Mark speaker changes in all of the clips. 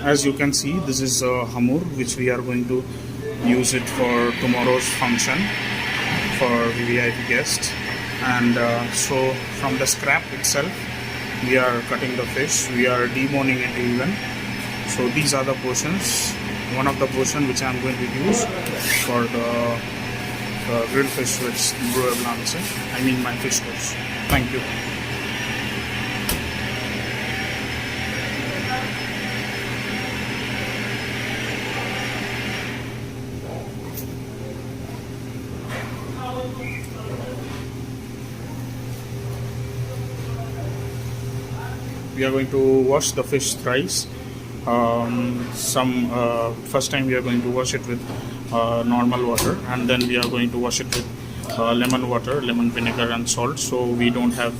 Speaker 1: as you can see, this is Hamour, which we are going to use it for tomorrow's function for VIP guests. And so from the scrap itself, we are cutting the fish, we are deboning it even. So these are the portions, one of the portion which I am going to use for the grilled fish with beurre Blanc. I mean my fish course. Thank you. We are going to wash the fish thrice. First time we are going to wash it with normal water, and then we are going to wash it with lemon water, lemon vinegar and salt, so we don't have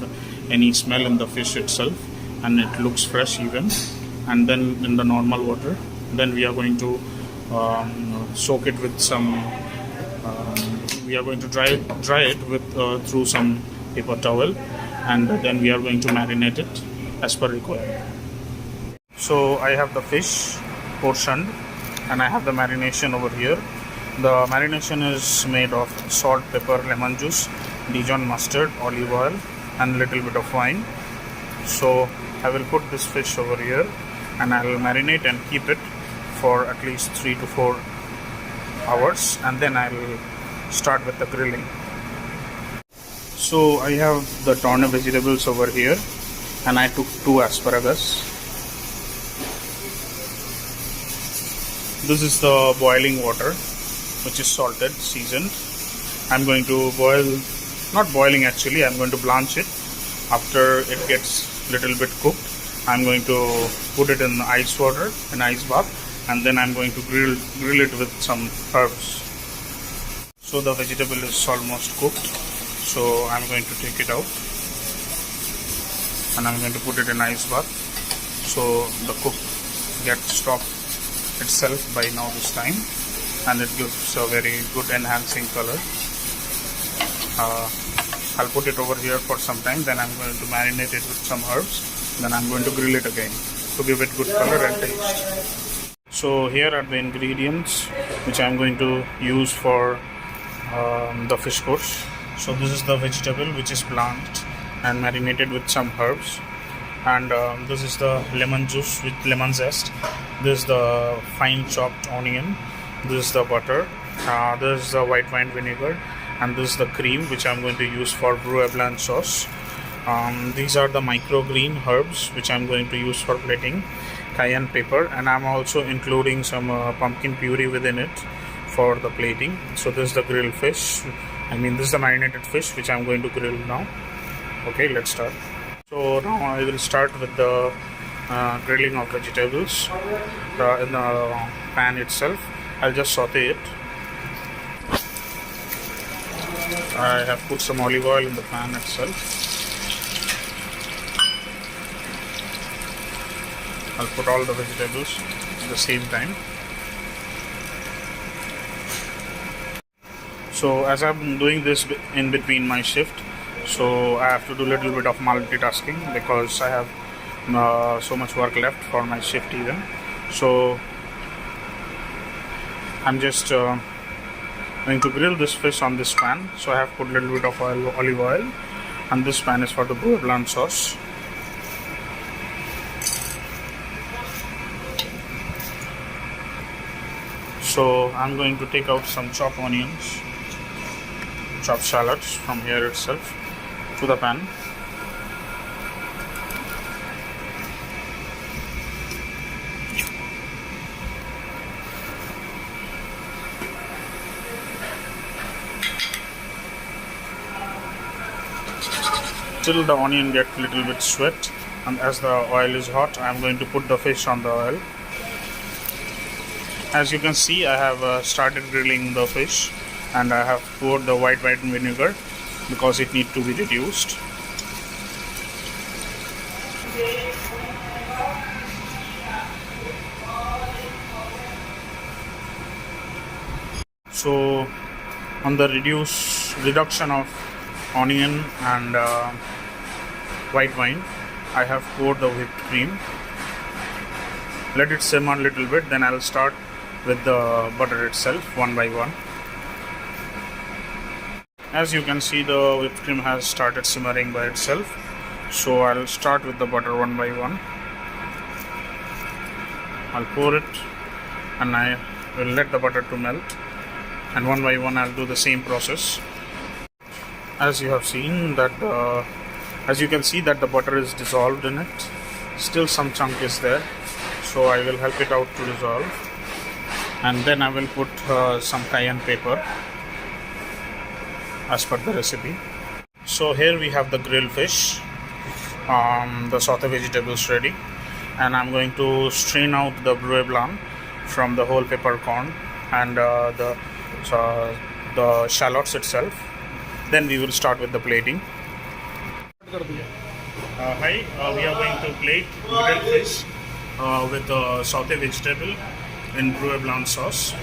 Speaker 1: any smell in the fish itself and it looks fresh even. And then in the normal water, then we are going to soak it with some we are going to dry it with through some paper towel, and then we are going to marinate it as per requirement. So I have the fish portioned and I have the marination over here. The marination is made of salt, pepper, lemon juice, Dijon mustard, olive oil and little bit of wine. So I will put this fish over here and I will marinate and keep it for at least 3 to 4 hours, and then I will start with the grilling. So I have the torne vegetables over here and I took 2 asparagus. This is the boiling water which is salted, seasoned. I'm going to boil, not boiling actually, I'm going to blanch it. After it gets little bit cooked, I'm going to put it in ice water, an ice bath, and then I'm going to grill it with some herbs. So the vegetable is almost cooked, so I'm going to take it out and I'm going to put it in ice bath so the cook gets stopped itself by now this time, and it gives a very good enhancing color. I'll put it over here for some time, then I'm going to marinate it with some herbs, then I'm going to grill it again to give it good color and taste. So here are the ingredients which I'm going to use for the fish course. So this is the vegetable which is blanched and marinated with some herbs, and this is the lemon juice with lemon zest, this is the fine chopped onion, this is the butter, this is the white wine vinegar, and this is the cream which I'm going to use for beurre Blanc sauce. These are the microgreen herbs which I'm going to use for plating, cayenne pepper, and I'm also including some pumpkin puree within it for the plating. So this is the grilled fish, this is the marinated fish which I'm going to grill now. Okay, let's start. So now I will start with the grilling of vegetables in the pan itself. I'll just saute it. I have put some olive oil in the pan itself. I'll put all the vegetables at the same time. So as I'm doing this in between my shift, so I have to do a little bit of multitasking because I have so much work left for my shift even. So I'm just going to grill this fish on this pan. So I have put a little bit of olive oil, and this pan is for the beurre Blanc sauce. So I'm going to take out some chopped onions, chopped shallots from here itself to the pan. Till the onion gets a little bit sweat, and as the oil is hot, I am going to put the fish on the oil. As you can see, I have started grilling the fish, and I have poured the white wine vinegar because it needs to be reduced. So on the reduction of onion and white wine, I have poured the whipped cream. let it simmer a little bit, then I'll start with the butter itself one by one. As you can see, the whipped cream has started simmering by itself, so I'll start with the butter one by one. I'll pour it and I will let the butter to melt, and one by one I'll do the same process. As you have seen that as you can see that the butter is dissolved in it, still some chunk is there, so I will help it out to dissolve, and then I will put some cayenne pepper as per the recipe. So here we have the grilled fish, the sauté vegetables ready, and I'm going to strain out the beurre blanc from the whole peppercorn and the shallots itself. Then we will start with the plating. Hi, we are going to plate grilled fish with sauté vegetable in beurre blanc sauce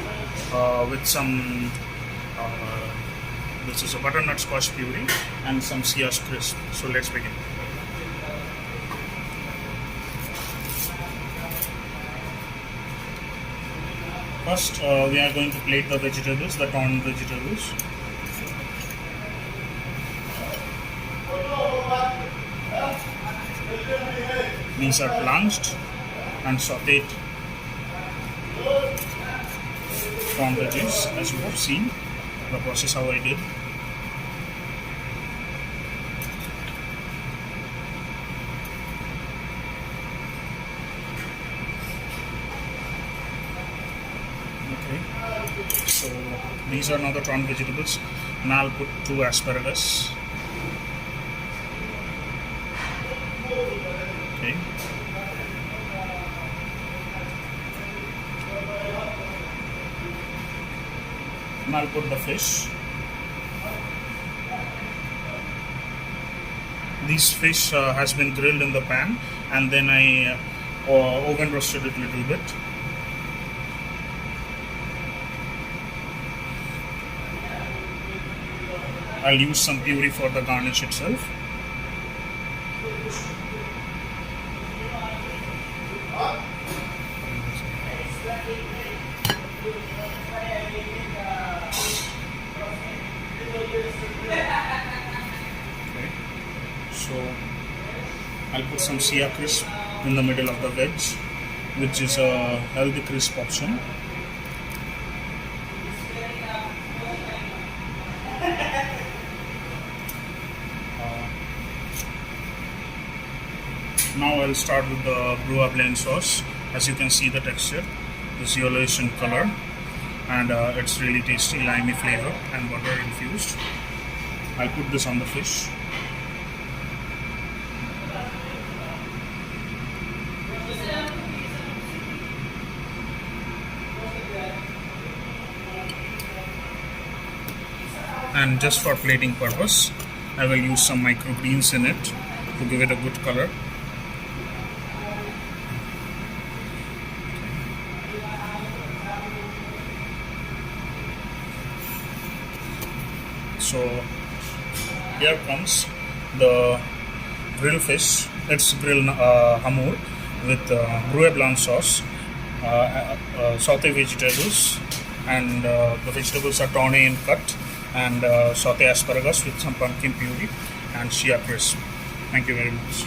Speaker 1: with some this is a butternut squash puree and some Sia crisp. So let's begin. First, we are going to plate the vegetables, the torn vegetables. These are blanched and sautéed torn veggies, as you have seen the process how I did. So these are now the torn vegetables. Now I'll put 2 asparagus. Okay. Now I'll put the fish. This fish has been grilled in the pan, and then I oven roasted it a little bit. I'll use some puree for the garnish itself. Okay. So I'll put some Sia crisp in the middle of the veg, which is a healthy crisp option. Now I'll start with the beurre blanc sauce. As you can see, the texture is yellowish in color, and it's really tasty, limey flavor and butter infused. I'll put this on the fish. And just for plating purpose, I will use some microgreens in it to give it a good color. So here comes the grilled fish. It's grilled Hamour with beurre blanc sauce, sauté vegetables, and the vegetables are torne and cut, and sauté asparagus with some pumpkin puree and Sia crisp. Thank you very much.